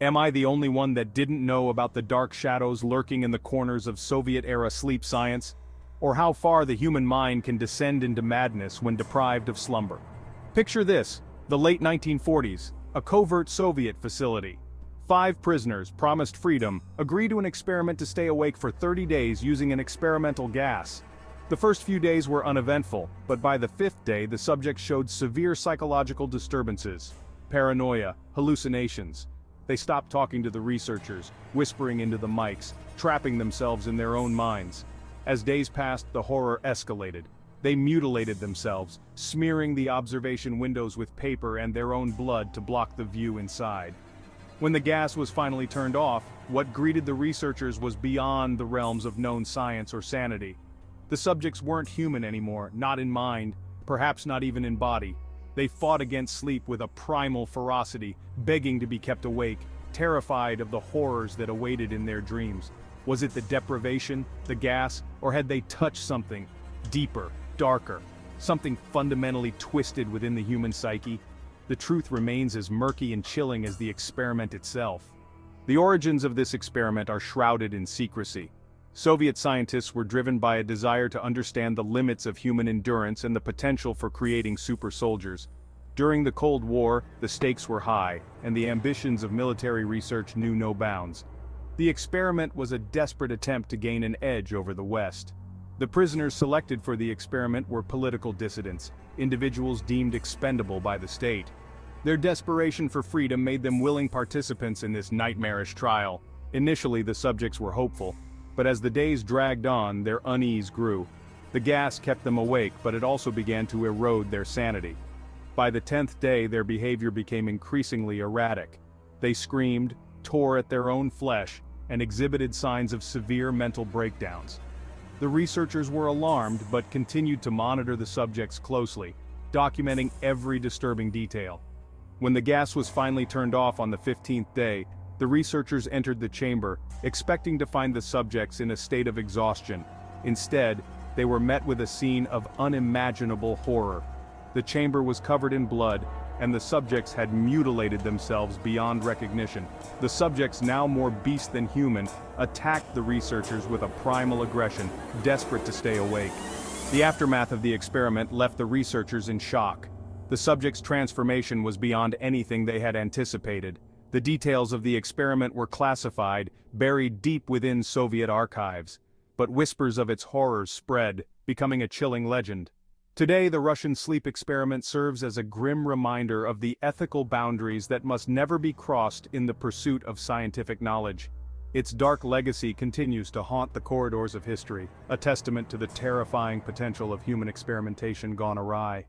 Am I the only one that didn't know about the dark shadows lurking in the corners of Soviet-era sleep science? Or how far the human mind can descend into madness when deprived of slumber? Picture this, the late 1940s, a covert Soviet facility. 5 prisoners, promised freedom, agree to an experiment to stay awake for 30 days using an experimental gas. The first few days were uneventful, but by the 5th day the subjects showed severe psychological disturbances, paranoia, hallucinations. They stopped talking to the researchers, whispering into the mics, trapping themselves in their own minds. As days passed, the horror escalated. They mutilated themselves, smearing the observation windows with paper and their own blood to block the view inside. When the gas was finally turned off, what greeted the researchers was beyond the realms of known science or sanity. The subjects weren't human anymore, not in mind, perhaps not even in body. They fought against sleep with a primal ferocity, begging to be kept awake, terrified of the horrors that awaited in their dreams. Was it the deprivation, the gas, or had they touched something deeper, darker, something fundamentally twisted within the human psyche? The truth remains as murky and chilling as the experiment itself. The origins of this experiment are shrouded in secrecy. Soviet scientists were driven by a desire to understand the limits of human endurance and the potential for creating super soldiers. During the Cold War, the stakes were high, and the ambitions of military research knew no bounds. The experiment was a desperate attempt to gain an edge over the West. The prisoners selected for the experiment were political dissidents, individuals deemed expendable by the state. Their desperation for freedom made them willing participants in this nightmarish trial. Initially, the subjects were hopeful, but as the days dragged on, their unease grew. The gas kept them awake, but it also began to erode their sanity. By the 10th day, their behavior became increasingly erratic. They screamed, tore at their own flesh, and exhibited signs of severe mental breakdowns. The researchers were alarmed but continued to monitor the subjects closely, documenting every disturbing detail. When the gas was finally turned off on the 15th day, the researchers entered the chamber, expecting to find the subjects in a state of exhaustion. Instead, they were met with a scene of unimaginable horror. The chamber was covered in blood, and the subjects had mutilated themselves beyond recognition. The subjects, now more beast than human, attacked the researchers with a primal aggression, desperate to stay awake. The aftermath of the experiment left the researchers in shock. The subjects' transformation was beyond anything they had anticipated. The details of the experiment were classified, buried deep within Soviet archives. But whispers of its horrors spread, becoming a chilling legend. Today, the Russian sleep experiment serves as a grim reminder of the ethical boundaries that must never be crossed in the pursuit of scientific knowledge. Its dark legacy continues to haunt the corridors of history, a testament to the terrifying potential of human experimentation gone awry.